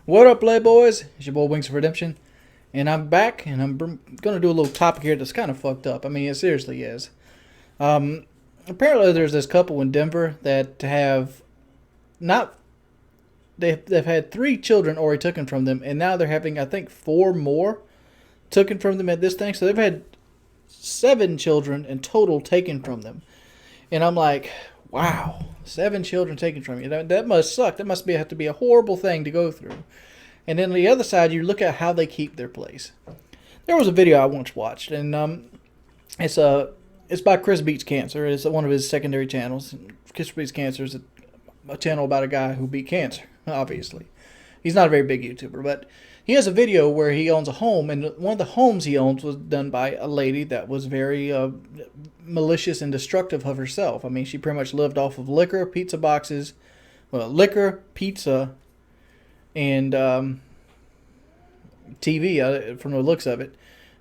What up, Playboys? It's your boy Wings of Redemption, and I'm back, and I'm gonna do a little topic here that's kind of fucked up. I mean, it seriously is. Um, Apparently, there's this couple in Denver that have not they've had 3 children already taken from them, and now they're having, I think, 4 more taken from them at this thing. So they've had 7 children in total taken from them, and I'm like, wow, 7 children taken from you. That must suck. That must have to be a horrible thing to go through. And then on the other side, you look at how they keep their place. There was a video I once watched, and it's by Chris Beats Cancer. It's one of his secondary channels. Chris Beats Cancer is a channel about a guy who beat cancer. Obviously, he's not a very big YouTuber, but he has a video where he owns a home, and one of the homes he owns was done by a lady that was very malicious and destructive of herself. I mean, she pretty much lived off of liquor, pizza boxes, liquor, pizza, and TV. From the looks of it,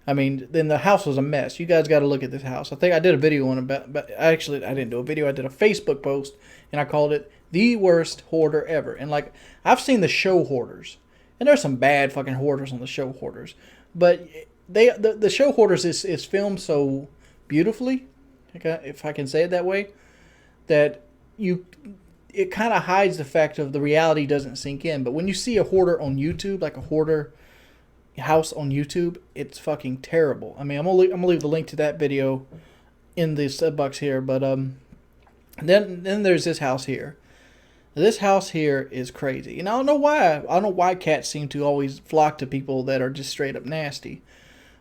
I mean, then the house was a mess. You guys got to look at this house. I think I did a video on it, but actually I didn't do a video. I did a Facebook post, and I called it the worst hoarder ever. And like, I've seen the show hoarders, and there's some bad fucking hoarders on the show hoarders, but the show hoarders is filmed so beautifully, if I can say it that way, that it kind of hides the fact of the reality doesn't sink in. But when you see a hoarder on YouTube, like a hoarder house on YouTube, it's fucking terrible. I mean, I'm gonna leave the link to that video in the sub box here. But then there's this house here. This house here is crazy, and I don't know why. I don't know why cats seem to always flock to people that are just straight up nasty.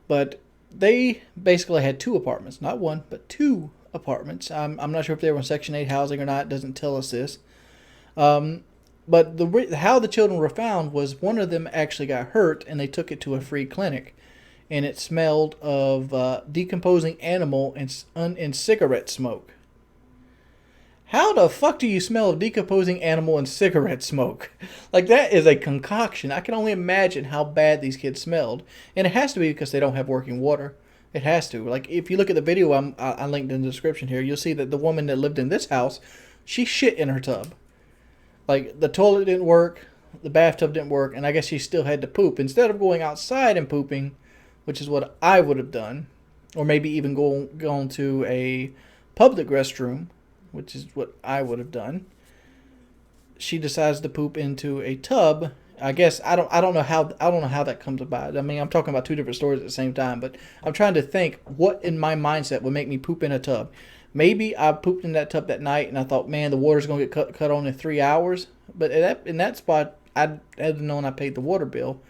But they basically had 2 apartments, not one, but 2 apartments. I'm not sure if they were in Section 8 housing or not. It doesn't tell us this. But how the children were found was one of them actually got hurt, and they took it to a free clinic, and it smelled of decomposing animal and cigarette smoke. How the fuck do you smell of decomposing animal and cigarette smoke? Like, that is a concoction. I can only imagine how bad these kids smelled. And it has to be because they don't have working water. It has to. Like, if you look at the video I linked in the description here, you'll see that the woman that lived in this house, she shit in her tub. Like, the toilet didn't work, the bathtub didn't work, and I guess she still had to poop. Instead of going outside and pooping, which is what I would have done, or maybe even going to a public restroom, which is what I would have done, she decides to poop into a tub. I guess I don't know how that comes about. I mean, I'm talking about 2 different stories at the same time, but I'm trying to think what in my mindset would make me poop in a tub. Maybe I pooped in that tub that night, and I thought, man, the water's gonna get cut on in 3 hours. But in that spot, I had known I paid the water bill,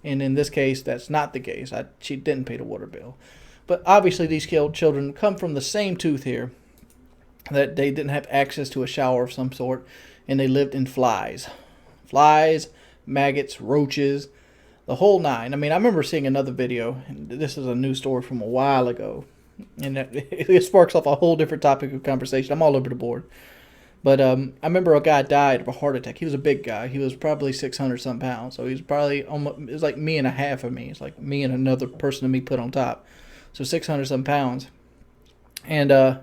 and in this case, that's not the case. She didn't pay the water bill. But obviously, these children come from the same tooth here, that they didn't have access to a shower of some sort, and they lived in flies, maggots, roaches, the whole nine. I mean, I remember seeing another video, and this is a news story from a while ago, and it sparks off a whole different topic of conversation. I'm all over the board. But I remember a guy died of a heart attack. He was a big guy. He was probably 600 some pounds. So he was probably almost, it was like me and a half of me. It's like me and another person of me put on top. So 600 some pounds. And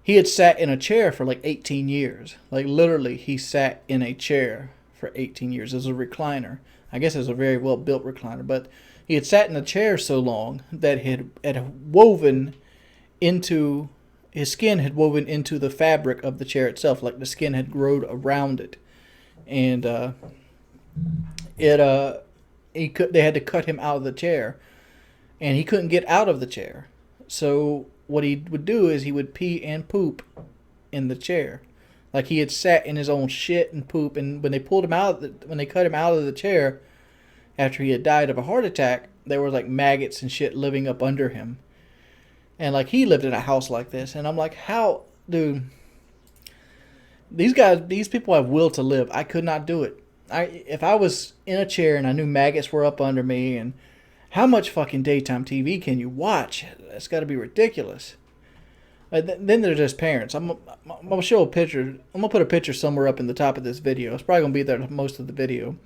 he had sat in a chair for like 18 years. Like, literally, he sat in a chair for 18 years as a recliner. I guess it was a very well built recliner. But he had sat in a chair so long that it had woven into, his skin had woven into the fabric of the chair itself. Like, the skin had grown around it. And they had to cut him out of the chair. And he couldn't get out of the chair. So what he would do is he would pee and poop in the chair. Like, he had sat in his own shit and poop, and when they cut him out of the chair after he had died of a heart attack, there was like maggots and shit living up under him. And like, he lived in a house like this, and I'm like, how, dude, these people have will to live. I could not do it. If I was in a chair and I knew maggots were up under me, and how much fucking daytime TV can you watch? That's got to be ridiculous. Then there's just parents. I'm gonna show a picture. I'm gonna put a picture somewhere up in the top of this video. It's probably gonna be there most of the video,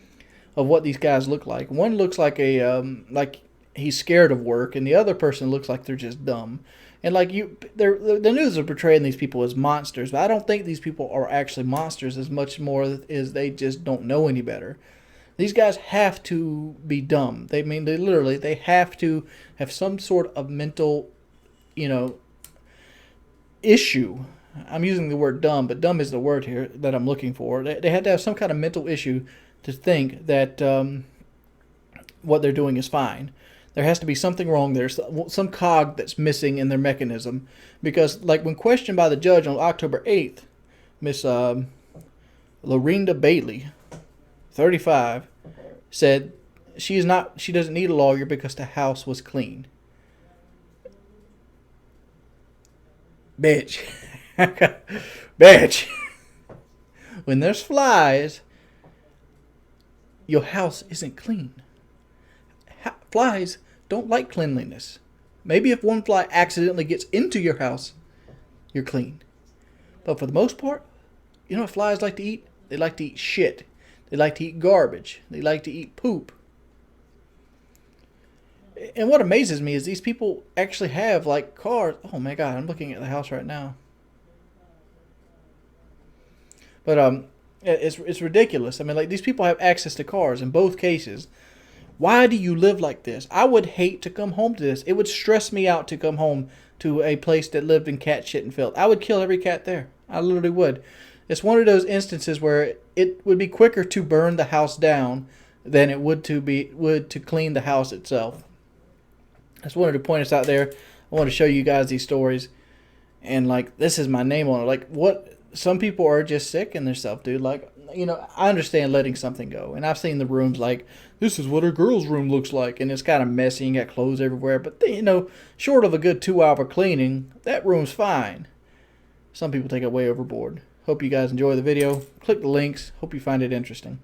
of what these guys look like. One looks like like he's scared of work, and the other person looks like they're just dumb. And like the news are portraying these people as monsters, but I don't think these people are actually monsters as much more as they just don't know any better. These guys have to be dumb. They have to have some sort of mental, you know, issue. I'm using the word dumb, but dumb is the word here that I'm looking for. They had to have some kind of mental issue to think that what they're doing is fine. There has to be something wrong. There's some cog that's missing in their mechanism. Because, like, when questioned by the judge on October 8th, Miss Lorinda Bailey, 35, said she doesn't need a lawyer because the house was clean. Bitch. Bitch. When there's flies, your house isn't clean. Flies don't like cleanliness. Maybe if one fly accidentally gets into your house, you're clean. But for the most part, you know what flies like to eat? They like to eat shit. They like to eat garbage. They like to eat poop. And what amazes me is these people actually have, like, cars. Oh my God, I'm looking at the house right now. But it's ridiculous. I mean, like, these people have access to cars in both cases. Why do you live like this? I would hate to come home to this. It would stress me out to come home to a place that lived in cat shit and filth. I would kill every cat there. I literally would. It's one of those instances where it would be quicker to burn the house down than it would to clean the house itself. I just wanted to point this out there. I want to show you guys these stories. And, like, this is my name on it. Like, what? Some people are just sick in themselves, dude. Like, you know, I understand letting something go. And I've seen the rooms like, this is what a girl's room looks like. And it's kind of messy and got clothes everywhere. But, you know, short of a good 2-hour cleaning, that room's fine. Some people take it way overboard. Hope you guys enjoy the video. Click the links. Hope you find it interesting.